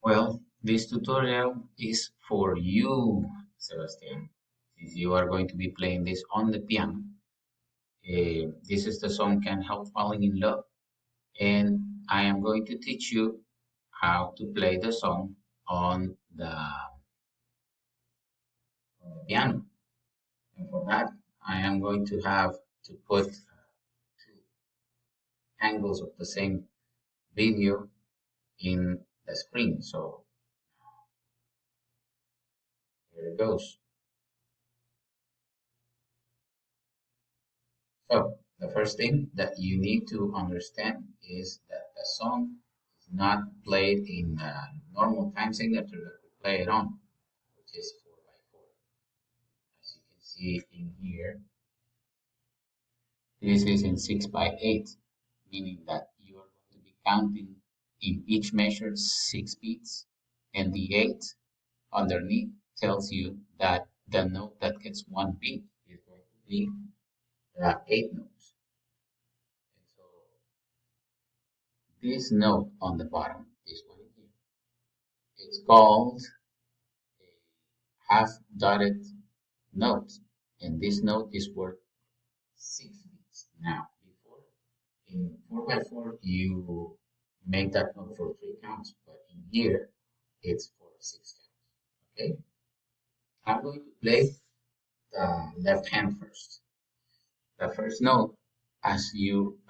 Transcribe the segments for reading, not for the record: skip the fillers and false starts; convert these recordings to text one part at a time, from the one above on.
Well, this tutorial is for you, Sebastian. Since you are going to be playing this on the piano, this is the song Can't Help Falling in Love. And I am going to teach you how to play the song on the piano. And for that, I am going to have to put two angles of the same video in the screen. So here it goes. So the first thing that you need to understand is that the song is not played in the normal time signature that we play it on, which is 4/4. As you can see in here, this is in 6/8, meaning that you are going to be counting in each measure 6 beats, and the 8 underneath tells you that the note that gets 1 beat is going to be the 8th note. And so this note on the bottom, this one here, it's called a half dotted note, and this note is worth 6 beats. Now, before in 4/4, you make that note for 3 counts, but in here, it's for 6 counts. Okay, I'm going to play the left hand first. The first note, as you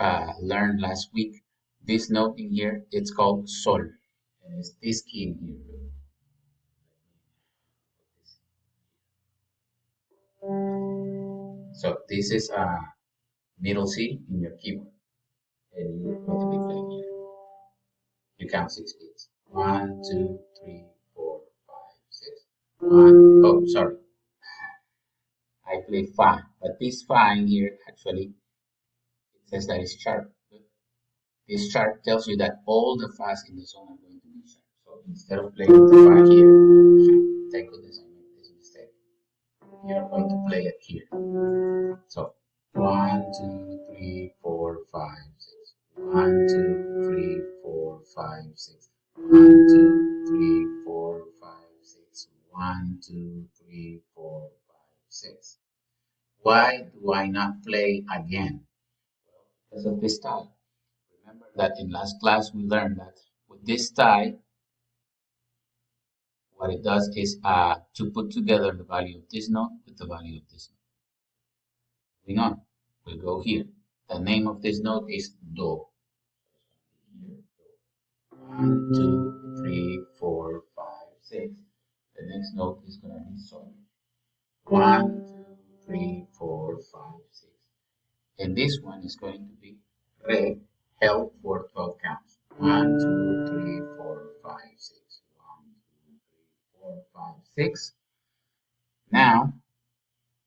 learned last week, this note in here, it's called sol, and it's this key in here. So this is a middle C in your keyboard, and you're going to be playing here. You count 6 beats. 1, 2, 3, 4, 5, 6. One. Oh, sorry. I play fa, but this fa in here actually it says that it's sharp. This chart tells you that all the fas in the song are going to be sharp. So instead of playing the fa here, thank goodness I made this mistake. You're going to play it here. So 1, 2, 3, 4, 5, 6. 1, 2, 3, 4, 5, 6. 1, 2, 3, 4, 5, 6. 1, 2, 3, 4, 5, 6. Why do I not play again? Because of this tie. Remember that in last class we learned that with this tie, what it does is to put together the value of this note with the value of this note. Moving on, we'll go here. The name of this note is do. 1, 2, 3, 4, 5, 6. The next note is going to be sol. 1, 2, 3, 4, 5, 6. And this one is going to be re, held for 12 counts. 1, 2, 3, 4, 5, 6. 1, 2, 3, 4, 5, 6. Now,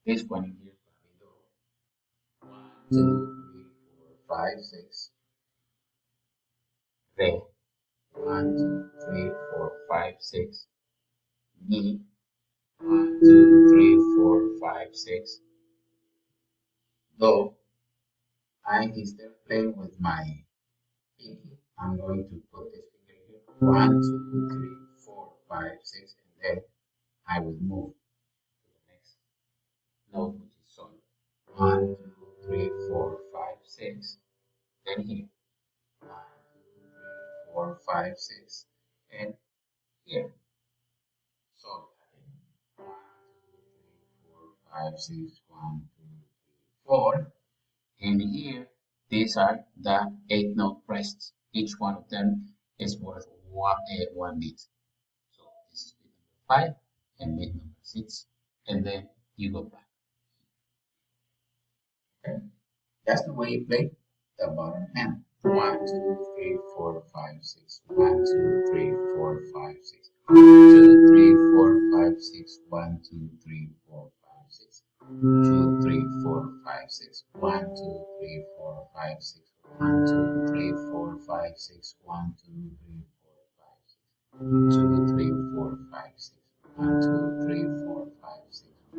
this one in here is going to be do. 1, 2, 3, 4, 5, 6. Re. 1, 2, 3, 4, 5, 6. Mi. 1, 2, 3, 4, 5, 6. Do. Instead of playing with my pinky, I'm going to put this finger here. 1, 2, 3, 4, 5, 6, and then I will move to the next note, which is sol. 1, 2, 3, 4, 5, 6. Then here. 1, 2, 3, 4, 5, 6. And here. Sol again. 1, 2, 3, 4, 5, 6. 1, 2, 3, 4. And here, these are the 8 note rests. Each one of them is worth 1 beat. So this is beat number 5 and beat number 6. And then you go back. Okay? That's the way you play the bottom hand. 1, 2, 3, 4, 5, 6. 1, 2, 3, 4, 5, 6. 2, 3, 4, 5, 6. 1, 2, 3, 4, 5, 6. 2, 3, 4, 5, 6. 1, 2, 3, 4, 5, 6. 1, 2, 3, 4, 5, 6. 1, 2, 3, 4, 5, 6. 2, 3, 4, 5, 6. 1, 2, 3, 4, 5, 6. 1, 2, 3, 4, 5, 6.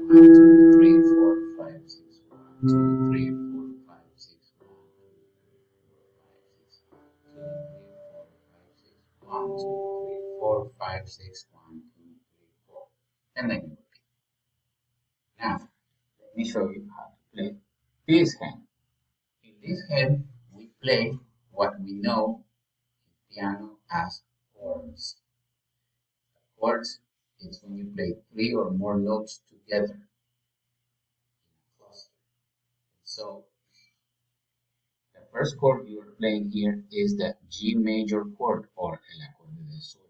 1, 2, 3, 4, 5, 6. 1, 2, 3, 4, 5, 6. 1, 2, 3, 4, 4, 5, 6, 1, 2, 3, 4. And then you repeat. Now, let me show you how to play this hand. In this hand, we play what we know in piano as chords. Chords is when you play three or more notes together in a cluster. So the first chord you are playing here is the G major chord or el acorde de sol.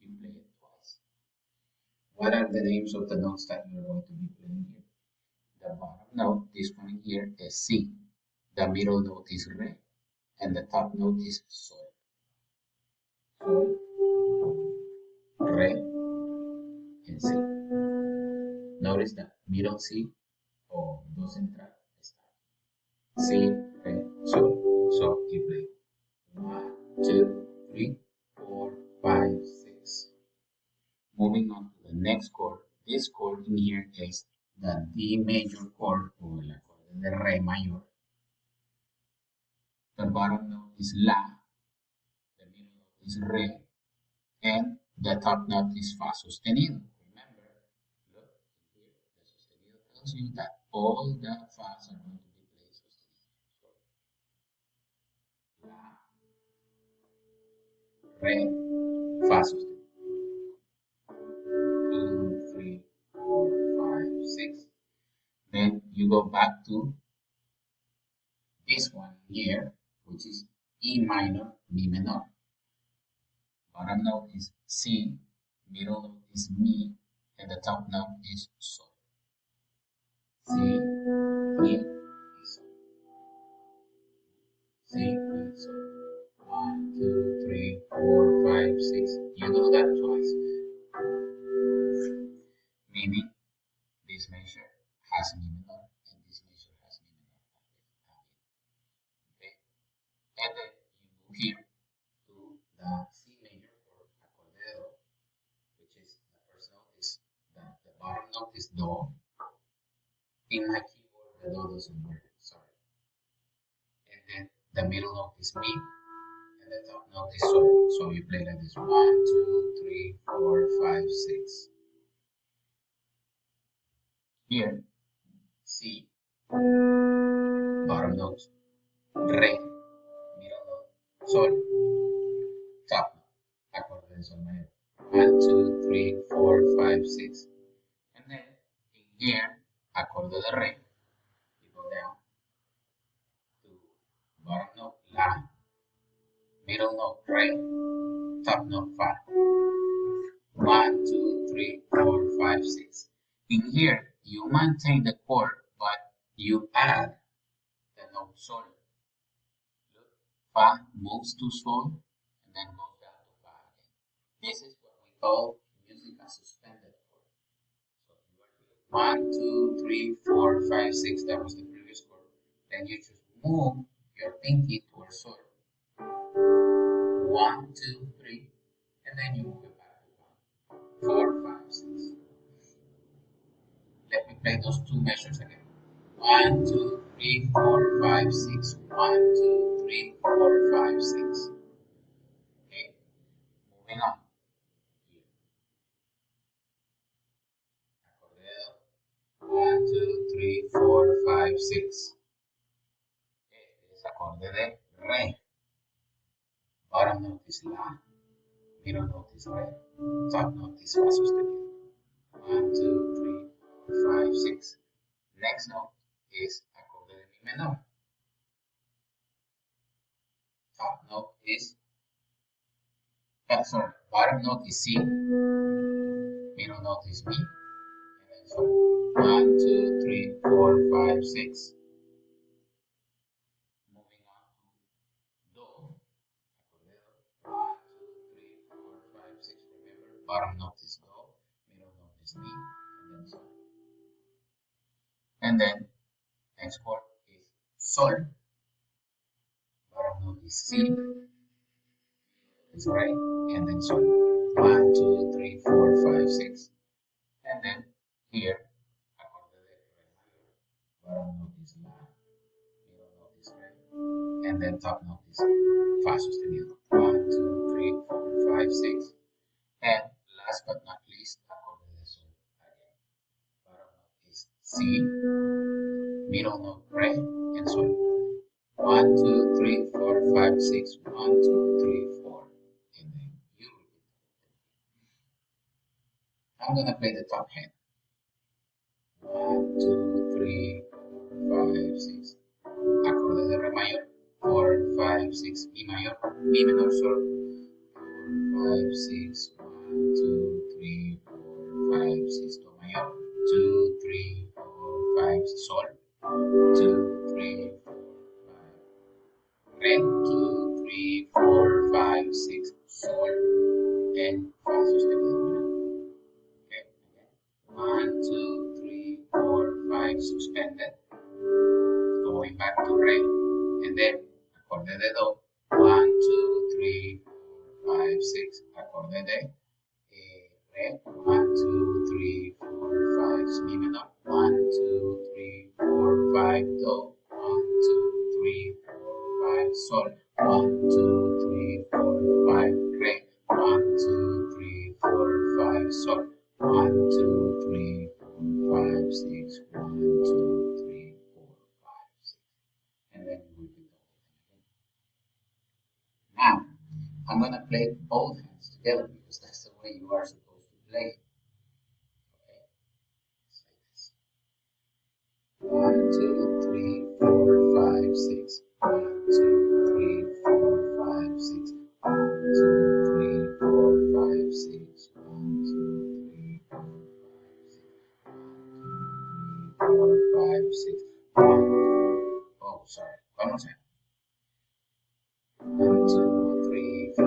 You play it twice. What are the names of the notes that you're going to be playing here? The bottom note, this one here, is C. The middle note is Re. And the top note is Sol. Sol, Re, and C. Notice that middle C o do central está C, Re, Sol. So you play 1, 2, 3, 4, 5, 6. Moving on to the next chord. This chord in here is the D major chord or el acorde de Re mayor. The bottom note is La, the middle note is Re, and the top note is Fa sostenido. Remember, look here, the sostenido tells you that all the Fas are going to be played sostenido. So, La, Re, Fa sostenido. 2, 3, 4, 5, 6. Then you go back to this one here, which is E minor, Mi menor. Bottom note is C, middle note is Mi, and the top note is Sol. C, Mi, Sol. C, Mi, Sol. 1, 2, 3, 4, 5, 6. You do that twice. Meaning this measure has Mi menor and this measure has Mi menor. Okay? And then you move here to the C major or acorde de do, which is the first note is the bottom note is do. In my keyboard, the do doesn't work, sorry. And then the middle note is Mi, and the top note is Sol. So you play like this 1, 2, 3, 4, 5, 6. Here, C, bottom note, Re, middle note, Sol, top note, acorde de Sol mayor. 1, 2, 3, 4, 5, 6. And then in here, acorde de Re, you go down to bottom note, La, middle note, Re, top note, Fa. 1, 2, 3, 4, 5, 6. In here, you maintain the chord, but you add the note Sol. Look, Fa moves to Sol and then goes down to Fa again. This is what we call music a suspended chord. So you are here 1, 2, 3, 4, 5, 6. That was the previous chord. Then you just move your pinky towards Sol. 1, 2, 3, and then you move it back to 1, 4, 5, 6. Let me play those two measures again. 1, 2, 3, 4, 5, 6. 1, 2, 3, 4, 5, 6. Okay, moving on. Here. Acorde de do. 1, 2, 3, 4, 5, 6. Este es acorde de Re. Bottom note is La. Middle note is Re. Top note is Fa sostenido. 1, 2, 3, 4, 5, 6. Next note is acorde de Mi menor. Top note is, sorry, bottom note is C, middle note is Mi, and then so 1, 2, 3, 4, 5, 6. Moving on to Do, acorde de Do. 1, 2, 3, 4, 5, 6. Remember, bottom note is Do, middle note is Mi, and then so. And then next chord is Sol. Bottom note is C, is Re, and then Sol. 1, 2, 3, 4, 5, 6. And then here, acorde de Re mayor. Bottom note is La, middle note is Re, and then top note is Fa sostenido. 1, 2, 3, 4, 5, 6. last but not least, acorde de sol again. Bottom note is C, middle note re, and sol. 1, 2, 3, 4, 5, 6. 1, 2, 3, 4. And then you repeat. I'm gonna play the top hand. 1, 2, 3, 4, 5, 6. Acorde de re mayor. 4, 5, 6. Mi mayor. Mi menor sol. 4, 5, 6. 1, 2, 3, 4, 5, 6. Do mayor. 2, 3, 4, 5. Sol. 2, 3, 4, 5. Re. 2, 3, 4, 5, 6. Sol. And fa sostenido. Okay. Again. 1, 2, 3, 4, 5. Suspended. Going back to re, and then acorde de do. 1, 2, 3, 4, 5, 6. Acorde de re. 1, 2, 3, 4, 5. Mi menor. 1, 2, 3, 4, 5. Do. 1, 2, 3, 4, 5. Sol. 1, 2, 3, 4, 5. Re. 1, 2, 3, 4, 5. Sol. 1, 2, 3, 4, 5, 6. 1, 2, 3, 4, 5, 6. And then you repeat the whole thing again. Now, I'm gonna play both hands together because that's the way you are supposed to play it. Okay? It's like this. 1, 2, 3, 4, 5, 6. 1, 2, 3, 4, 5, 6. 1, 2, 3, 4, 5, 6. 1, 2, 3, 4, 5, 6. 1, 2, 3, 4, 5, 6. 1. Oh, sorry. One more time. 1, 2, 3, 4,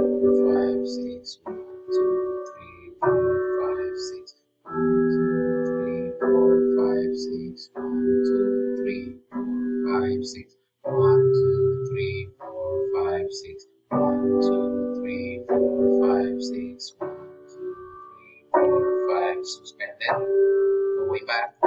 5, 6. 1, 2, 3, 4, 5, 6. 1, 2, 3, 4, 5, 6. 1, 2, 3, 4, 5, 6. 1, 2, 3, 4, 5, 6. 1, 2, 3, 4, 5, 6. 1, 2, 3, 4, 5. Suspended. Going back.